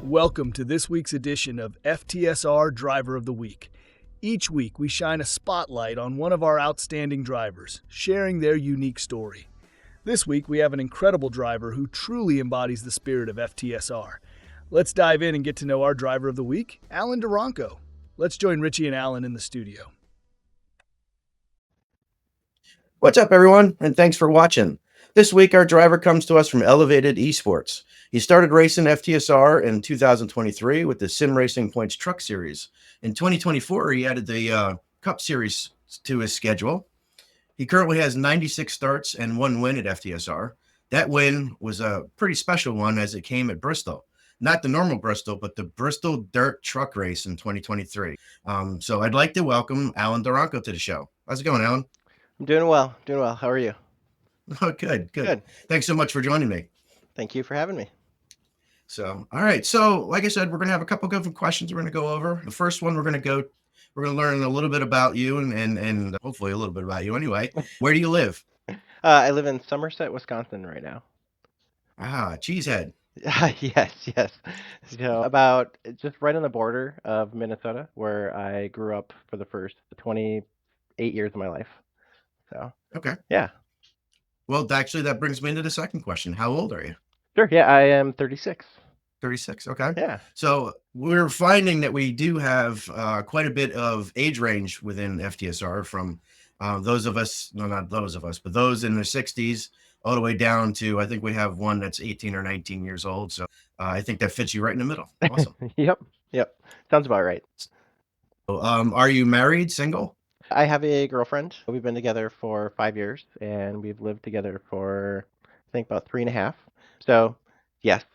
Welcome to this week's edition of FTSR Driver of the Week. Each week, we shine a spotlight on one of our outstanding drivers, sharing their unique story. This week, we have an incredible driver who truly embodies the spirit of FTSR. Let's dive in and get to know our driver of the week, Allen DaRonco. Let's join Richie and Allen in the studio. What's up, everyone, and thanks for watching. This week, our driver comes to us from Elevated Esports. He started racing FTSR in 2023 with the Sim Racing Points Truck Series. In 2024, he added the Cup Series to his schedule. He currently has 96 starts and one win at FTSR. That win was a pretty special one as it came at Bristol. Not the normal Bristol, but the Bristol Dirt Truck Race in 2023. So I'd like to welcome Allen DaRonco to the show. How's it going, Allen? I'm doing well. How are you? Oh, good. Thanks so much for joining me. Thank you for having me. So, all right. So, like I said, we're going to have a couple of different questions we're going to go over. The first one, we're going to learn a little bit about you and hopefully a little bit about you anyway. Where do you live? I live in Somerset, Wisconsin right now. Cheesehead. Yes. So about just right on the border of Minnesota, where I grew up for the first 28 years of my life. So, okay. Yeah. Well, actually, that brings me into the second question. How old are you? Sure. Yeah, I am 36. 36. Okay. Yeah. So we're finding that we do have quite a bit of age range within FTSR from those of us, no, not those of us, but those in their 60s all the way down to, I think we have one that's 18 or 19 years old. So I think that fits you right in the middle. Awesome. Yep. Sounds about right. So, are you married, single? I have a girlfriend. We've been together for 5 years, and we've lived together for, I think, about 3.5. So, yes.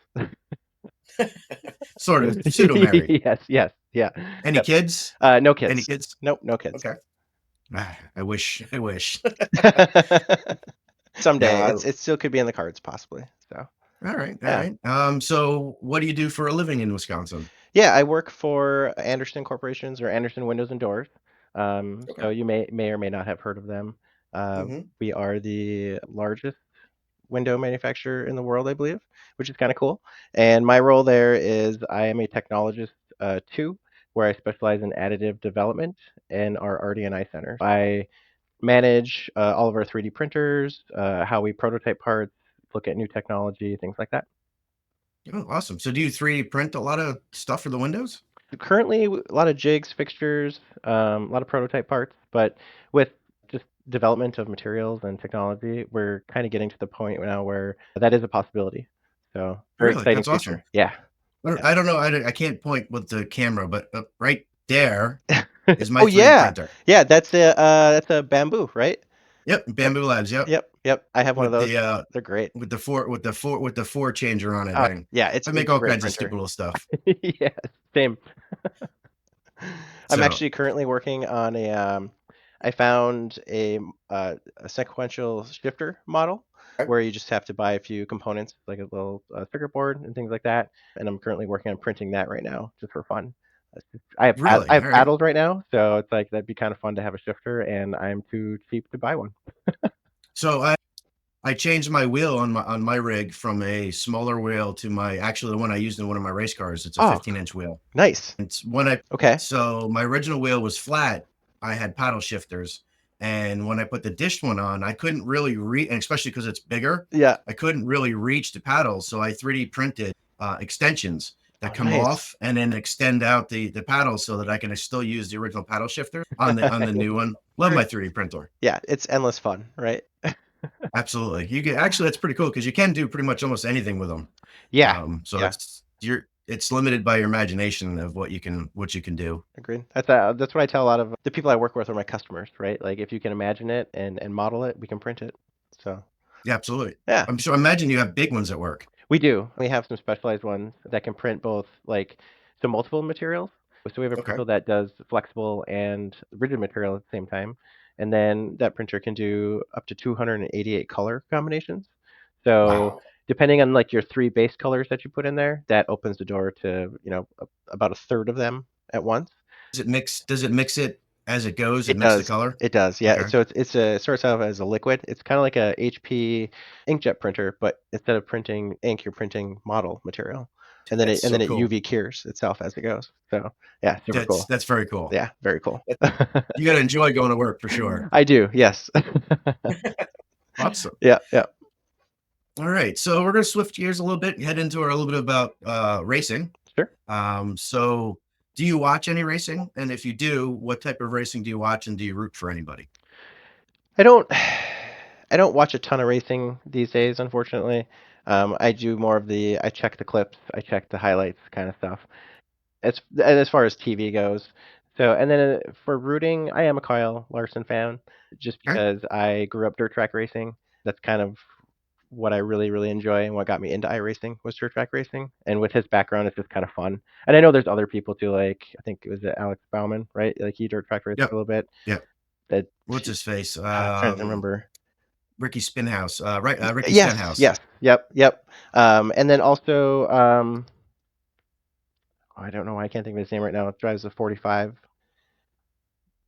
Sort of pseudo married. Yes. Yeah. Any kids? No kids. Any kids? Nope, no kids. Okay. I wish. Someday. It still could be in the cards, possibly. So. All right. So what do you do for a living in Wisconsin? Yeah, I work for Anderson Corporations or Anderson Windows and Doors. So you may or may not have heard of them. We are the largest window manufacturer in the world, I believe, which is kind of cool. And my role there is I am a technologist too, where I specialize in additive development in our RD&I center. I manage all of our 3D printers, how we prototype parts, look at new technology, things like that. Oh, awesome. So do you 3D print a lot of stuff for the windows? Currently, a lot of jigs, fixtures, a lot of prototype parts, but with just development of materials and technology, we're kind of getting to the point now where that is a possibility. So very exciting That's future. Awesome. Yeah. I don't know. I can't point with the camera, but right there is my 3D printer. Yeah, that's a Bamboo, right? Yep, Bamboo Labs. Yep. I have one of those. They're great. With the four changer on it. Yeah, I make all kinds of stupid little stuff. Yeah, same. I'm actually currently working on I found a sequential shifter model where you just have to buy a few components, like a little circuit board and things like that. And I'm currently working on printing that right now, just for fun. I have paddles right now, so it's like that'd be kind of fun to have a shifter, and I'm too cheap to buy one. So I changed my wheel on my rig from a smaller wheel to the one I used in one of my race cars. It's a 15-inch wheel. Nice. It's So my original wheel was flat. I had paddle shifters, and when I put the dished one on, I couldn't really and especially because it's bigger. Yeah. I couldn't really reach the paddles, so I 3D printed extensions that come off and then extend out the paddles so that I can still use the original paddle shifter on the new one. Love my 3D printer. Yeah, it's endless fun, right? Absolutely. That's pretty cool because you can do pretty much almost anything with them. Yeah. It's limited by your imagination of what you can do. Agreed. That's what I tell a lot of the people I work with are my customers, right? Like if you can imagine it and model it, we can print it. So. Yeah, absolutely. Yeah. I imagine you have big ones at work. We do. We have some specialized ones that can print both multiple materials. So we have a printer that does flexible and rigid material at the same time. And then that printer can do up to 288 color combinations. So depending on your 3 base colors that you put in there, that opens the door to, about a third of them at once. Does it mix it as it goes? It mixes the color? It does, yeah. So it starts out as a liquid. It's kind of like a HP inkjet printer, but instead of printing ink, you're printing model material. and then That's so it cool. UV cures itself as it goes. So yeah, super cool. That's very cool. Yeah, very cool. You got to enjoy going to work for sure. I do, yes. Awesome. Yeah, yeah. All right, so we're going to switch gears a little bit, head into a little bit about racing. Sure. So do you watch any racing? And if you do, what type of racing do you watch, and do you root for anybody? I don't I don't watch a ton of racing these days, unfortunately. I do more of I check the clips, I check the highlights kind of stuff. As far as TV goes. So, and then for rooting, I am a Kyle Larson fan just Okay. because I grew up dirt track racing. That's kind of what I really, really enjoy and what got me into iRacing was dirt track racing. And with his background, it's just kind of fun. And I know there's other people too, like I think it was Alex Bauman, right? Like he dirt track raced Yep. a little bit. Yep. That What's his face? I'm trying to remember. Ricky Spinhouse. Right. Ricky Yes, Stenhouse. yes, yep. And then also, I don't know why I can't think of his name right now. It drives a 45.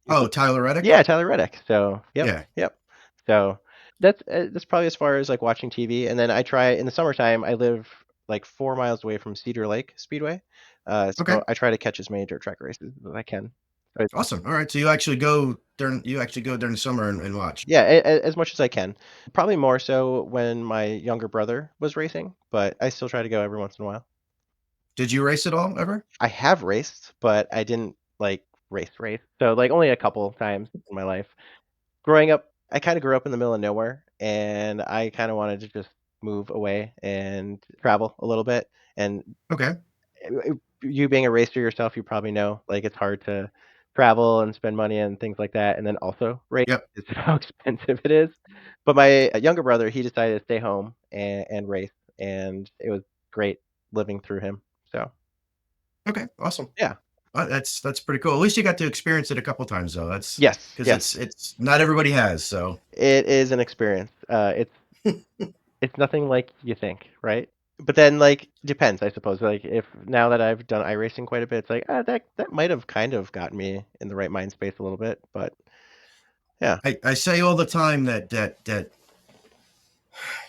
Oh, Tyler Reddick. Yeah, Tyler Reddick. So, yep, Yeah. yep. So that's probably as far as like watching TV. And then I try in the summertime. I live like 4 miles away from Cedar Lake Speedway, Okay. so I try to catch as many dirt track races as I can. So Awesome. All right. So you actually go during the summer and watch. yeah, as much as I can. Probably more so when my younger brother was racing, but I still try to go every once in a while. Did you race at all ever? I have raced, but I didn't like race. So like only a couple of times in my life. Growing up, I kind of grew up in the middle of nowhere, and I kind of wanted to just move away and travel a little bit. And Okay. you being a racer yourself, you probably know like it's hard to travel and spend money and things like that, and then also race Yep. is how expensive it is. But my younger brother, he decided to stay home and race, and it was great living through him. So Okay. Awesome. yeah, That's pretty cool. At least you got to experience it a couple times though. That's yes, because yes, it's not everybody has. So it is an experience. It's nothing like you think, right? But then, like, depends, I suppose. Like, if now that I've done iRacing quite a bit, it's like, that might have kind of gotten me in the right mind space a little bit. But yeah, I say all the time that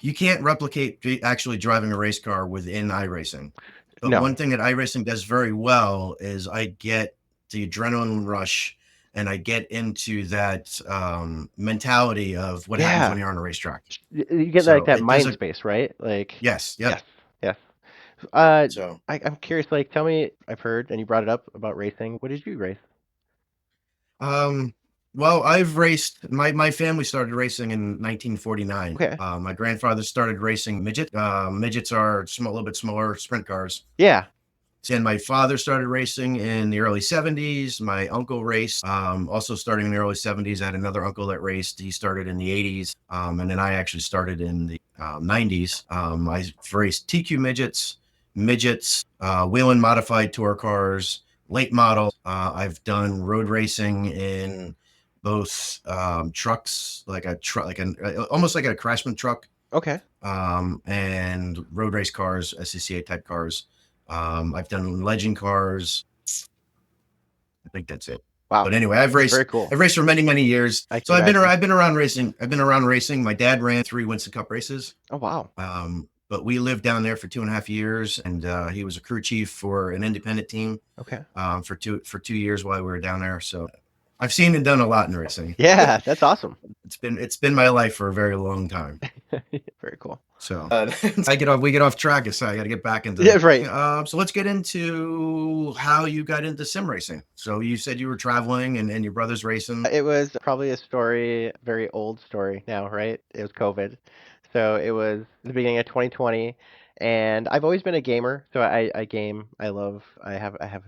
you can't replicate actually driving a race car within iRacing. But no, one thing that iRacing does very well is I get the adrenaline rush, and I get into that mentality of what happens when yeah, you're on a racetrack. you get like So that it does mind a space, right? Like, yes, yep. yes, yes. Uh, So I'm curious. Like, tell me. I've heard, and you brought it up about racing. What did you race? um, well, I've raced. My family started racing in 1949. Okay. My grandfather started racing midget. Midgets are small, a little bit smaller sprint cars. Yeah. And my father started racing in the early 70s. My uncle raced, also starting in the early 70s. I had another uncle that raced. He started in the 80s. And then I actually started in the 90s. I raced TQ midgets, Whelen modified tour cars, late model. I've done road racing in both trucks, like a truck, almost like a Craftsman truck, Okay. and road race cars, SCCA type cars. I've done legend cars. I think that's it. Wow. But anyway, That's very cool. I've raced for many, many years. I So can imagine. I've been around racing. I've been around racing. My dad ran 3 Winston Cup races. Oh wow. But we lived down there for 2.5 years, and he was a crew chief for an independent team Okay. for 2 years while we were down there. So I've seen and done a lot in racing. Yeah, that's awesome. It's been my life for a very long time. Very cool. So we get off track, so I got to get back into Yeah, right. So let's get into how you got into sim racing. So you said you were traveling and your brother's racing. It was probably a story, very old story now, right? It was COVID. So it was the beginning of 2020, and I've always been a gamer. So I game. I have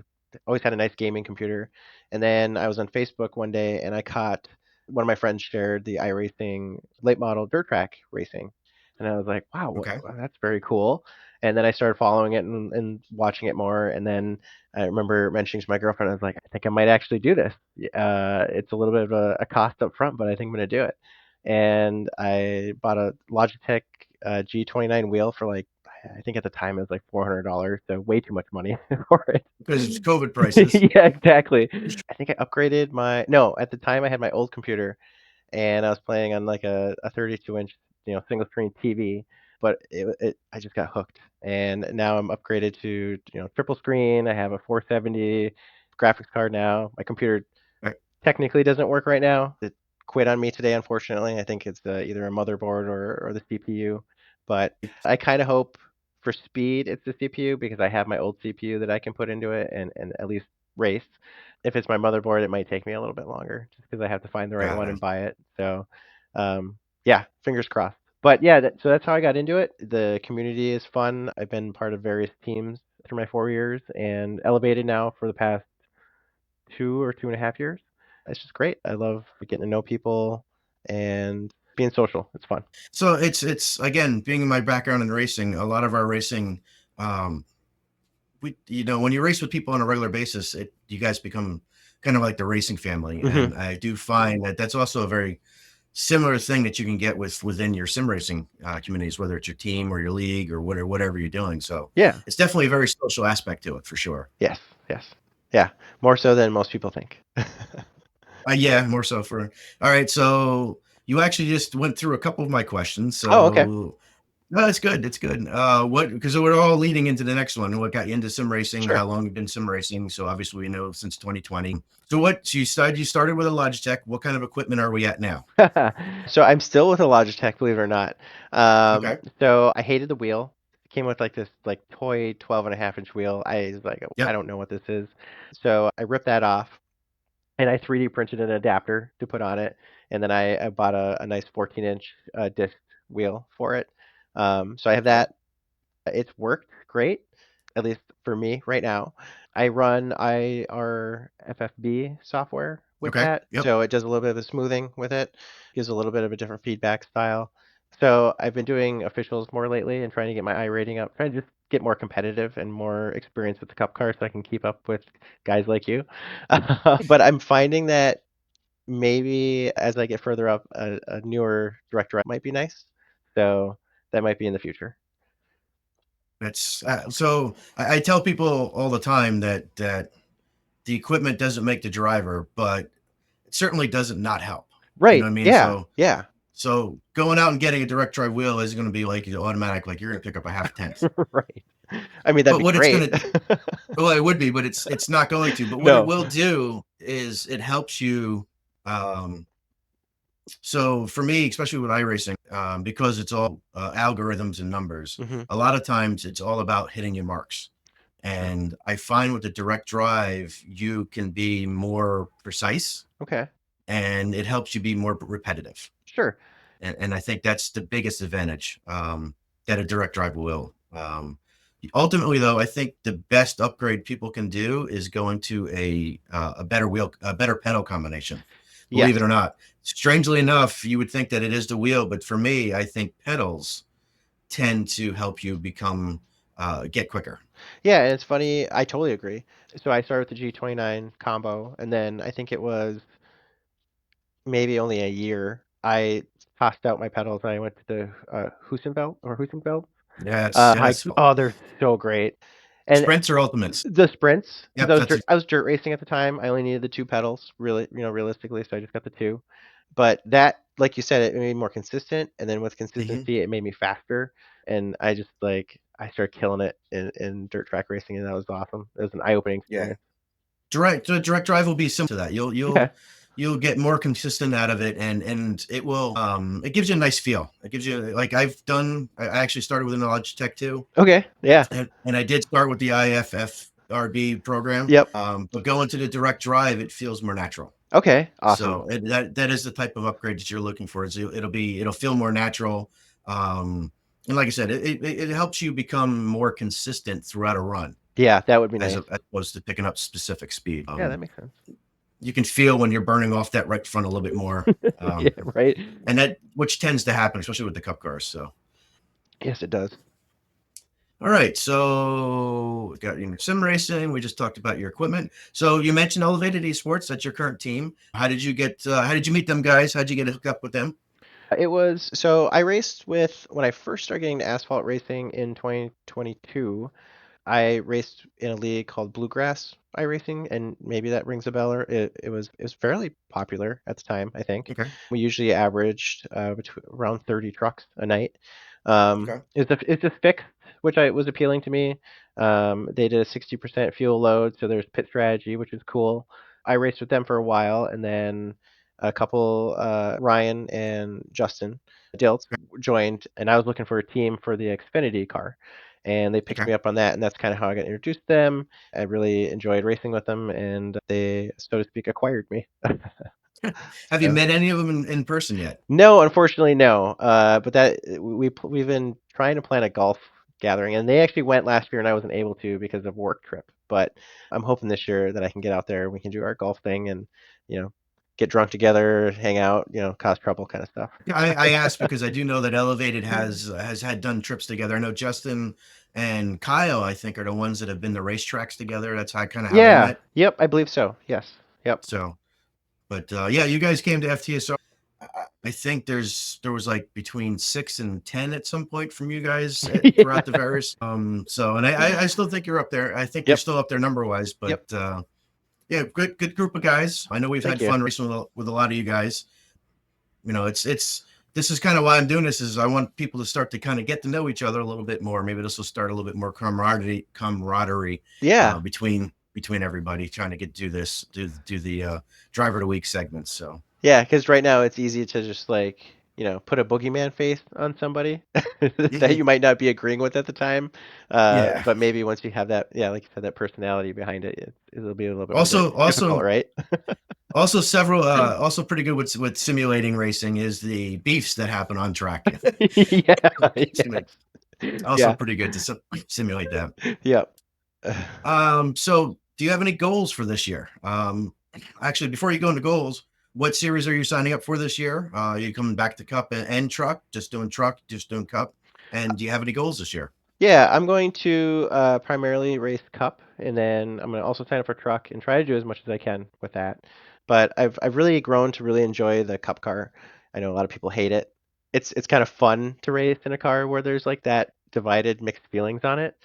always had a nice gaming computer. And then I was on Facebook one day and I caught one of my friends shared the iRacing late model dirt track racing. And I was like, wow, Okay. that's very cool. And then I started following it and watching it more. And then I remember mentioning to my girlfriend, I was like, I think I might actually do this. It's a little bit of a cost up front, but I think I'm going to do it. And I bought a Logitech G29 wheel for like, I think at the time it was like $400, so way too much money for it. Because it's COVID prices. Yeah, exactly. I think I upgraded no, at the time I had my old computer and I was playing on like a 32-inch, single screen TV. but I just got hooked, and now I'm upgraded to triple screen. I have a 470 graphics card now. My computer Right. technically doesn't work right now. It quit on me today, unfortunately. I think it's either a motherboard or the CPU. But I kind of hope for speed it's the CPU because I have my old CPU that I can put into it and at least race. If it's my motherboard, it might take me a little bit longer just because I have to find the right Got one it. and buy it. So, yeah, fingers crossed. But yeah, so that's how I got into it. The community is fun. I've been part of various teams through my 4 years and elevated now for the past 2 or 2.5 years. It's just great. I love getting to know people and being social. It's fun. So it's again, being in my background in racing, a lot of our racing, um, when you race with people on a regular basis, you guys become kind of like the racing family. Hmm. And I do find that that's also a very similar thing that you can get within your sim racing communities, whether it's your team or your league or whatever you're doing. So Yeah. it's definitely a very social aspect to it for sure. Yes. Yes. Yeah. More so than most people think. Yeah, more so for. All right, so you actually just went through a couple of my questions. Oh, okay. So no, it's good. It's good. What because we're all leading into the next one. What got you into sim racing? Sure. How long you've been sim racing? So obviously we know since 2020. So what you started with a Logitech. What kind of equipment are we at now? So I'm still with a Logitech, believe it or not. Okay. So I hated the wheel. It came with like this like toy 12.5-inch wheel. I was like, I Yep. don't know what this is. So I ripped that off and I 3D printed an adapter to put on it, and then I bought a nice 14-inch disc wheel for it. So I have Okay. that. It's worked great, at least for me right now. I run IRFFB software with Okay. that, Yep. so it does a little bit of the smoothing with it, gives a little bit of a different feedback style. So I've been doing officials more lately and trying to get my I rating up, trying to just get more competitive and more experience with the cup car so I can keep up with guys like you. But I'm finding that maybe as I get further up, a newer direct drive might be nice. So that might be in the future. That's so I tell people all the time that the equipment doesn't make the driver, but it certainly doesn't not help. You know Right. what I mean? Yeah. So Yeah. so going out and getting a direct drive wheel is going to be like automatic, like you're going to pick up a half tenth. Right. I mean, that'd But be what it's great. going to well, it would be, but it's not going to. But what it No. will do is it helps you. So for me, especially with iRacing, because it's all algorithms and numbers, Mhm. a lot of times it's all about hitting your marks. True. And I find with the direct drive, you can be more precise Okay. and it helps you be more repetitive. Sure. And I think that's the biggest advantage that a direct drive will. Ultimately, though, I think the best upgrade people can do is go into a better wheel, a better pedal combination. Believe Yes. it or not, strangely enough, you would think that it is the wheel, but for me, I think pedals tend to help you become get quicker. Yeah, and it's funny, I totally agree. So I started with the G29 combo, and then I think it was maybe only a year, I tossed out my pedals and I went to the Hussenfeld Yes, high. yes. Oh, they're so great. And Sprints or ultimates? the sprints, because Yep, that's I was dirt racing at the time. I only needed the two pedals, really, realistically, so I just got the two. But that, like you said, it made me more consistent, and then with mhm. consistency, it made me faster. And I just I started killing it in dirt track racing, and that was awesome. It was an eye-opening Yeah. experience. Direct drive will be similar to that. Okay. You'll get more consistent out of it, and it will it gives you a nice feel. It gives you like I actually started with an Logitech too, Okay. Yeah. and I did start with the IFFRB program. Yep. But going to the direct drive, it feels more natural. Okay. Awesome. So that is the type of upgrade that you're looking for. Is it'll feel more natural. And like I said, it helps you become more consistent throughout a run Yeah, that would be nice. as opposed to picking up specific speed. Yeah, that makes sense. You can feel when you're burning off that right front a little bit more, Yeah. Right. and that which tends to happen, especially with the cup cars. So, Yes, it does. all right, so we got your sim racing. We just talked about your equipment. So you mentioned Elevated Esports. That's your current team. How did you get? How did you meet them guys? How did you get hooked up with them? It was so I raced with when I first started getting into asphalt racing in 2022. I raced in a league called Bluegrass iRacing, and maybe that rings a bell. Or it was fairly popular at the time. I think Okay. we usually averaged between around 30 trucks a night. Okay. It's just fixed, which was appealing to me. They did a 60% fuel load, so there's pit strategy, which is cool. I raced with them for a while, and then a couple, Ryan and Justin Dilts joined, and I was looking for a team for the Xfinity car, and they picked Okay. me up on that, and that's kind of how I got introduced to them. I really enjoyed racing with them, and they, so to speak, acquired me. Have you So. met any of them in person yet? No, unfortunately, no. But we've been trying to plan a golf gathering, and they actually went last year, and I wasn't able to because of work trip. But I'm hoping this year that I can get out there and we can do our golf thing and, you know, get drunk together, hang out, cause trouble kind of stuff. Yeah, I asked because I do know that Elevated has had done trips together. I know Justin and Kyle, I think, are the ones that have been to racetracks together. That's how they Yeah. met. Yep. I believe so. Yes. Yep. So, but yeah, you guys came to FTSR. I think there was like between 6 and 10 at some point from you guys throughout the various. So, and I still think you're up there. I think you're Yep. still up there number wise, but Yep. yeah, good group of guys. I know we've Thank had you. fun racing with a lot of you guys. It's this is kind of why I'm doing this, is I want people to start to kind of get to know each other a little bit more. Maybe this will start a little bit more camaraderie Yeah. between everybody trying to do the driver of the week segments. So Yeah, because right now it's easy to just like, put a boogeyman face on somebody that you might not be agreeing with at the time. yeah. But maybe once you have that, yeah, like you said, that personality behind it, it'll be a little bit more Also, difficult, also, right? several also pretty good with simulating racing is the beefs that happen on track. Yeah, Simulate- Also yeah, pretty good to simulate that. yeah. So do you have any goals for this year? Actually, before you go into goals, what series are you signing up for this year? Are you coming back to Cup and Truck? Just doing Cup? And do you have any goals this year? Yeah, I'm going to primarily race Cup, and then I'm going to also sign up for Truck and try to do as much as I can with that. But I've really grown to really enjoy the Cup car. I know a lot of people hate it. It's kind of fun to race in a car where there's like that divided, mixed feelings on it.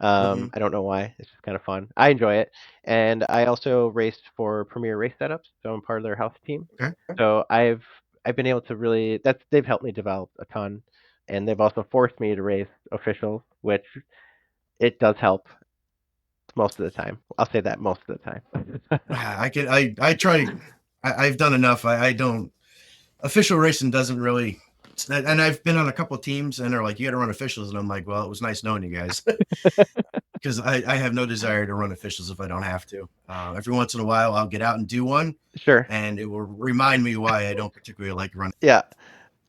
Mm-hmm. I don't know why. It's just kind of fun. I enjoy it, and I also raced for Premier Race Setups, so I'm part of their house team. Okay. So I've been able to really, they've helped me develop a ton, and they've also forced me to race officials, which it does help most of the time. I'll say that most of the time. I try. I've done enough. I don't official racing doesn't really. And I've been on a couple of teams, and they're like, "You got to run officials," and I'm like, "Well, it was nice knowing you guys," because I have no desire to run officials if I don't have to. Every once in a while, I'll get out and do one, Sure. and it will remind me why I don't particularly like running. Yeah.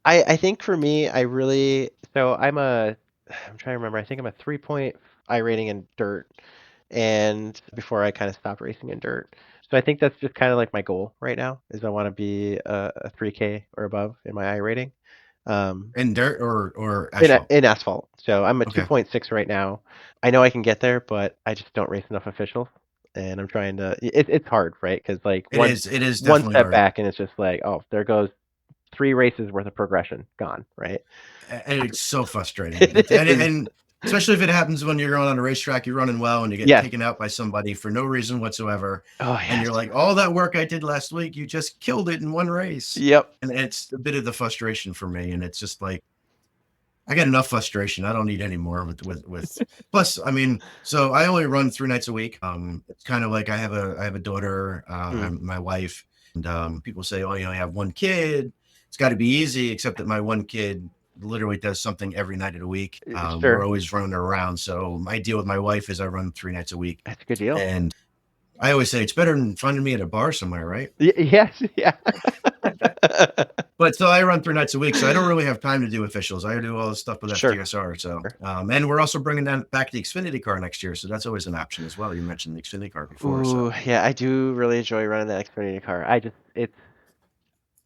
I think for me, I really, so I'm trying to remember. I think I'm a 3 point I rating in dirt, and before I kind of stopped racing in dirt. So I think that's just kind of like my goal right now is I want to be a 3K or above in my I rating. Um, In dirt or asphalt? in asphalt. So I'm at Okay. 2.6 right now. I know I can get there, but I just don't race enough officials, and I'm trying to. It's hard, right? Because like It is one definitely step hard. back, and it's just like, oh, there goes 3 races worth of progression gone, right? And it's so frustrating. It is. And especially if it happens when you're going on a racetrack, you're running well, and you get Yes. taken out by somebody for no reason whatsoever. Oh And yes. you're like, all that work I did last week, you just killed it in one race. Yep. And it's a bit of the frustration for me. And it's just like, I got enough frustration. I don't need any more with plus, I mean, so I only run 3 nights a week. It's kind of like I have a daughter, Mm. my wife, and people say, oh, I have one kid. It's got to be easy, except that my one kid literally does something every night of the week. We're Sure. always running around. So my deal with my wife is I run 3 nights a week. That's a good deal. And I always say it's better than finding me at a bar somewhere, right? Yes. Yeah. But so I run 3 nights a week, so I don't really have time to do officials. I do all this stuff with Sure. FTSR. So, and we're also bringing back the Xfinity car next year, so that's always an option as well. You mentioned the Xfinity car before, so Ooh, yeah, I do really enjoy running that Xfinity car.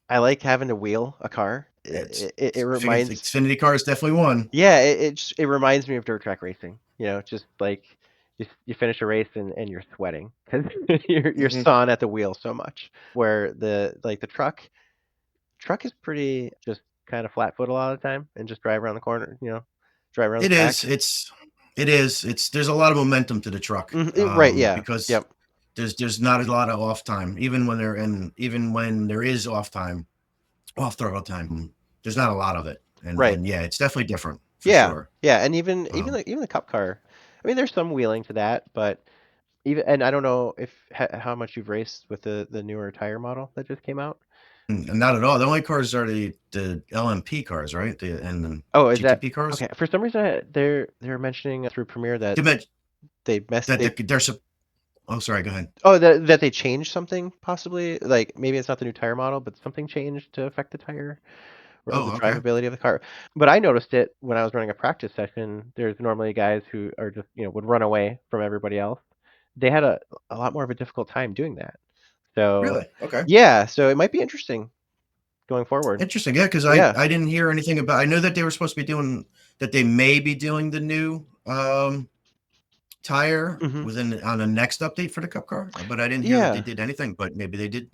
I like having to wheel a car. It reminds, Xfinity car is definitely one. yeah, it reminds me of dirt track racing. Just like you finish a race and you're sweating because you're Mhm. sawing at the wheel so much. Where the truck is pretty just kind of flat foot a lot of the time and just drive around the corner. Drive around the It track. is. It is. There's a lot of momentum to the truck, Right? Yeah. because Yep. there's not a lot of off time, even when there is off throttle time, there's not a lot of it, Right. and yeah, it's definitely different for sure. Yeah, and even Um, even the cup car. I mean, there's some wheeling to that, but even and I don't know if how much you've raced with the newer tire model that just came out. Not at all. The only cars are the LMP cars, right? And the Oh, is that GTP cars. okay? For some reason, they're mentioning through Premiere that They meant they messed that they they're. Oh, sorry. Go ahead. oh that they changed something possibly. Like maybe it's not the new tire model, but something changed to affect the tire or the Oh, okay. drivability of the car. But I noticed it when I was running a practice session. There's normally guys who are just would run away from everybody else. They had a lot more of a difficult time doing that. So Really? Okay. yeah, so it might be interesting going forward. Interesting. Yeah, because Yeah. I didn't hear anything about. I know that they were supposed to be doing that. They may be doing the new tire Hmm. within on the next update for the Cup car, but I didn't hear that they Yeah. did anything. But maybe they did.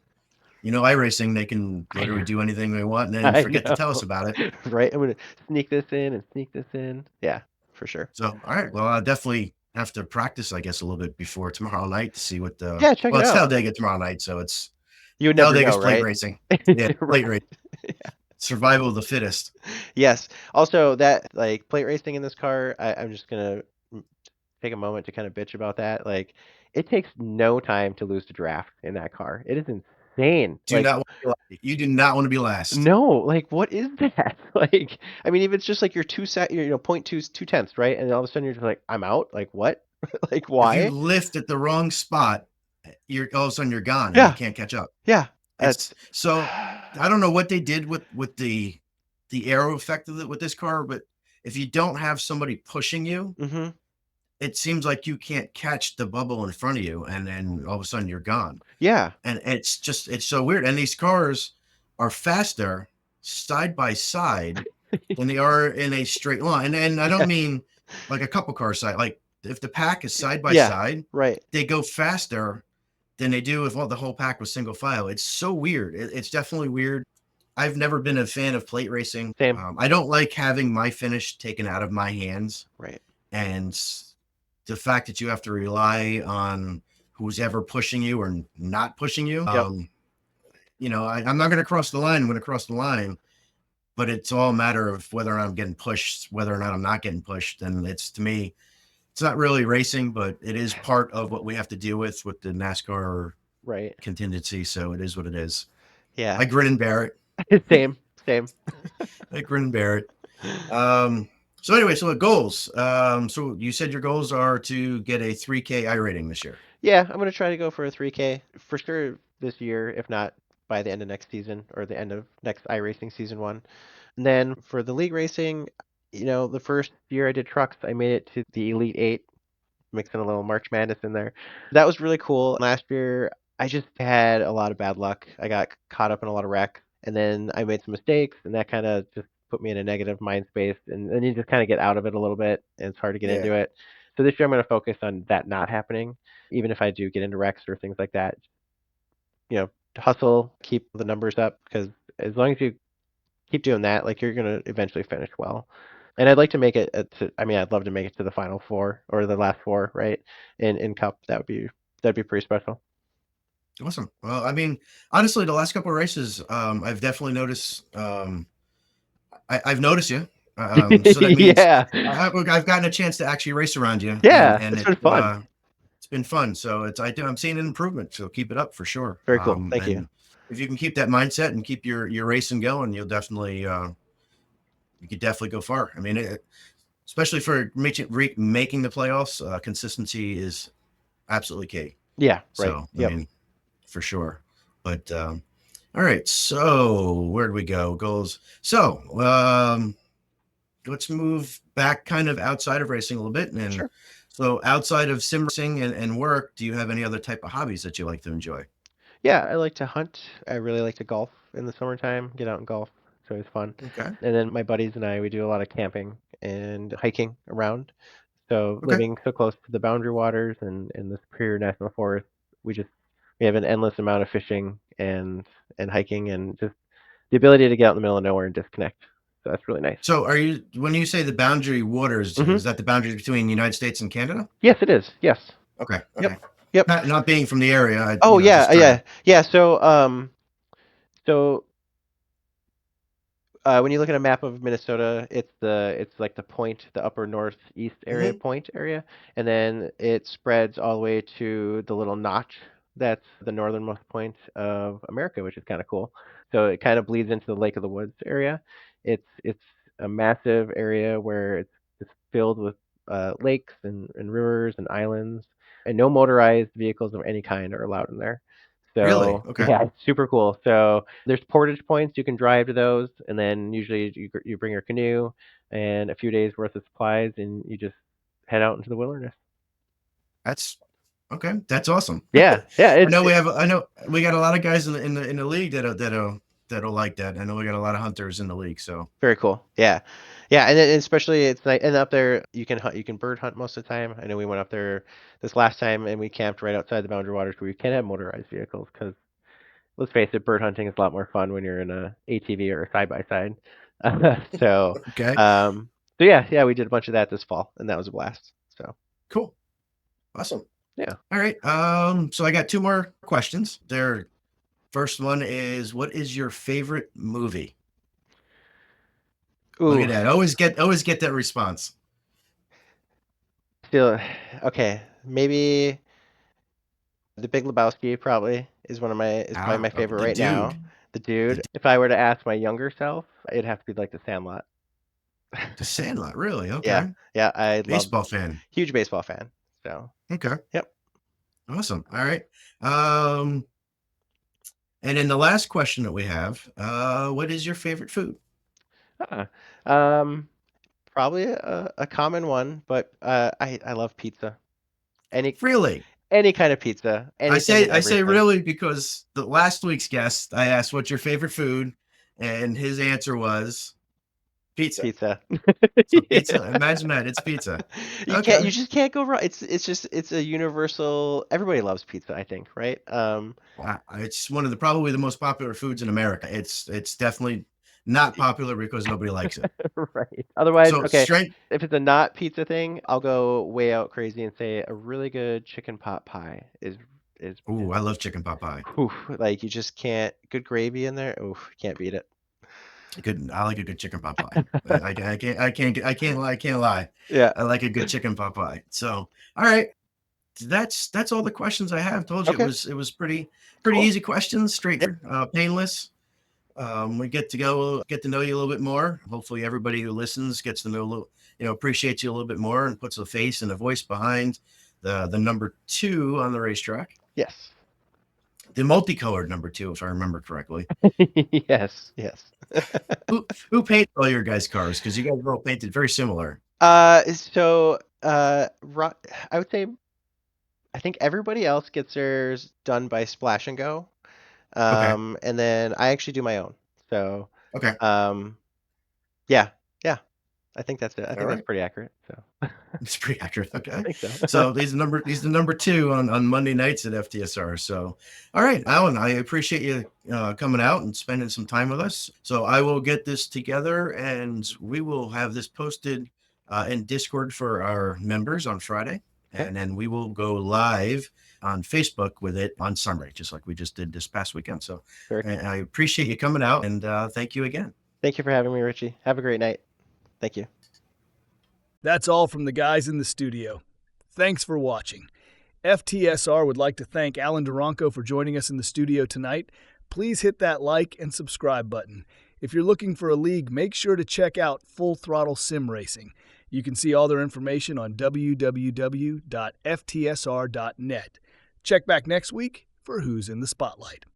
You know, iRacing, they can I literally know. do anything they want and then I forget to tell us know. about it. Right? I'm gonna sneak this in and sneak this in. Yeah, for sure. So, all right. Well, I'll definitely have to practice, I guess, a little bit before tomorrow night to see what the. Yeah, check Well, it it's out. Talladega tomorrow night, so it's You would never know, Talladega's plate right? racing. Yeah, plate Right. race, survival of the fittest. Yes. Also, that like plate racing in this car, I'm just gonna take a moment to kind of bitch about that. Like, it takes no time to lose to draft in that car. It is insane. Do Like, not want to be last. You do not want to be last. no, like, what is that? Like, I mean, if it's just like your point two tenths, right? And all of a sudden you're just like, I'm out. Like, what? Like, If you why? lift at the wrong spot, you're all of a sudden you're gone and you Yeah, can't catch up. yeah. It's That's. so I don't know what they did with the aero effect of it with this car, but if you don't have somebody pushing you, Hmm. it seems like you can't catch the bubble in front of you, and then all of a sudden you're gone. Yeah. And it's so weird. And these cars are faster side by side than they are in a straight line. And I don't Yeah. mean like a couple car side. Like if the pack is side by Yeah. side, Right. they go faster than they do if the whole pack was single file. It's so weird. It's definitely weird. I've never been a fan of plate racing. Same. I don't like having my finish taken out of my hands, Right. and the fact that you have to rely on who's ever pushing you or not pushing you. Yep. You know, I'm not going to cross the line. I'm going to cross the line, but it's all a matter of whether or not I'm getting pushed, whether or not I'm not getting pushed. And it's, to me, it's not really racing, but it is part of what we have to deal with the NASCAR Right. contingency. So it is what it is. Yeah. I grin and bear it. Same. Same. I grin and bear it. So anyway, so the goals. So you said your goals are to get a 3K I rating this year. Yeah, I'm gonna try to go for a 3K for sure this year, if not by the end of next season or the end of next iRacing season one. And then for the league racing, the first year I did trucks, I made it to the Elite Eight, mixing a little March Madness in there. That was really cool. Last year, I just had a lot of bad luck. I got caught up in a lot of wreck, and then I made some mistakes, and that kind of just put me in a negative mind space. And then you just kind of get out of it a little bit, and it's hard to get Yeah. into it. So this year, I'm going to focus on that not happening, even if I do get into wrecks or things like that. Hustle, keep the numbers up, because as long as you keep doing that, like you're gonna eventually finish well. And I'd like to make it I mean, I'd love to make it to the final four or the last four, right? In Cup, that'd be pretty special. Awesome. Well, I mean, honestly, the last couple of races, I've definitely noticed. I've noticed you. So that means Yeah. I've gotten a chance to actually race around you, and Yeah, it's been fun. it's been fun. So I'm seeing an improvement. So keep it up for sure. Very cool. Thank you. And if you can keep that mindset and keep your racing going, you'll definitely you could definitely go far. I mean, especially for making the playoffs, consistency is absolutely key. Yeah, right. So I Yep. mean, for sure. But all right. So where do we go? Goals. So let's move back kind of outside of racing a little bit. And Sure. so outside of sim racing and work, do you have any other type of hobbies that you like to enjoy? Yeah, I like to hunt. I really like to golf in the summertime, get out and golf. It's always fun. Okay. And then my buddies and I, we do a lot of camping and hiking around. So Okay. living so close to the Boundary Waters and the Superior National Forest, we have an endless amount of fishing and hiking and just the ability to get out in the middle of nowhere and disconnect. So that's really nice. So when you say the boundary waters, Hmm. is that the boundary between the United States and Canada? Yes, it is. Yes. Okay. Yep. Okay. Yep. Not being from the area, Oh just yeah, trying yeah, to. yeah. So When you look at a map of Minnesota, it's like the point, the upper northeast area, Hmm. point area, and then it spreads all the way to the little notch that's the northernmost point of America, which is kind of cool. So it kind of bleeds into the Lake of the Woods area. It's a massive area where it's just filled with lakes and rivers and islands, and no motorized vehicles of any kind are allowed in there. Really? So Okay. yeah, it's super cool. So there's portage points. You can drive to those, and then usually you bring your canoe and a few days worth of supplies, and you just head out into the wilderness. That's okay. That's awesome. Yeah, yeah, I know we got a lot of guys in the league that'll like that. I know we got a lot of hunters in the league. So very cool. Yeah, yeah, and then especially it's like, and up there you can hunt, you can bird hunt most of the time. I know we went up there this last time and we camped right outside the Boundary Waters where you can have motorized vehicles because let's face it, bird hunting is a lot more fun when you're in a ATV or a side by side. So, okay, um, so yeah, yeah, we did a bunch of that this fall, and that was a blast. So cool, awesome. yeah. All right. So I got two more questions. Their first one is, what is your favorite movie? Look Ooh, at that. Always get that response. still okay. Maybe The Big Lebowski probably is probably Ah, my okay, favorite the right now. dude. The The, Dude. If I were to ask my younger self, it'd have to be like The Sandlot. the Sandlot, really? Yeah, Okay. yeah, I love Baseball fan. huge baseball fan. So Okay. yep. Awesome. All right. Um, and then the last question that we have, what is your favorite food? Uh, um, Probably a common one, but I love pizza. Any Really? any kind of pizza, I anything say and I say everything. really because the last week's guest, I asked what's your favorite food, and his answer was pizza. Pizza. So Yeah. pizza, imagine that, it's pizza. You Okay. just can't go wrong. It's a universal. Everybody loves pizza, I think, right? It's one of the probably the most popular foods in America. It's definitely not popular because nobody likes it. Right. Otherwise, So okay, strength. if it's a not pizza thing, I'll go way out crazy and say a really good chicken pot pie Ooh, is I love chicken pot pie. whew, like you just can't good gravy in there. Oof, can't beat it. I like a good chicken pot pie. I can't lie. Yeah. I like a good chicken pot pie. So, all right, that's all the questions I have. Told you Okay. it was pretty Cool. easy questions, straight, Yeah. painless. We get to know you a little bit more. Hopefully, everybody who listens gets to know a little, appreciates you a little bit more and puts a face and a voice behind the number two on the racetrack, Yes. the multicolored number two, if I remember correctly. Yes. Yes. Who painted all your guys' cars? Because you guys are all painted very similar. So, I would say I think everybody else gets theirs done by Splash and Go. Okay. And then I actually do my own. So, Okay. um, yeah, yeah, I think that's it. I All think that's right. pretty accurate. So, It's pretty accurate. I Okay. think so. So he's the number two on Monday nights at FTSR. So, all right, Alan, I appreciate you coming out and spending some time with us. So I will get this together and we will have this posted in Discord for our members on Friday. Okay. And then we will go live on Facebook with it on Sunday, just like we just did this past weekend. So Very cool. I appreciate you coming out and thank you again. Thank you for having me, Richie. Have a great night. Thank you. That's all from the guys in the studio. Thanks for watching. FTSR would like to thank Allen DaRonco for joining us in the studio tonight. Please hit that like and subscribe button. If you're looking for a league, make sure to check out Full Throttle Sim Racing. You can see all their information on www.ftsr.net. Check back next week for Who's in the Spotlight.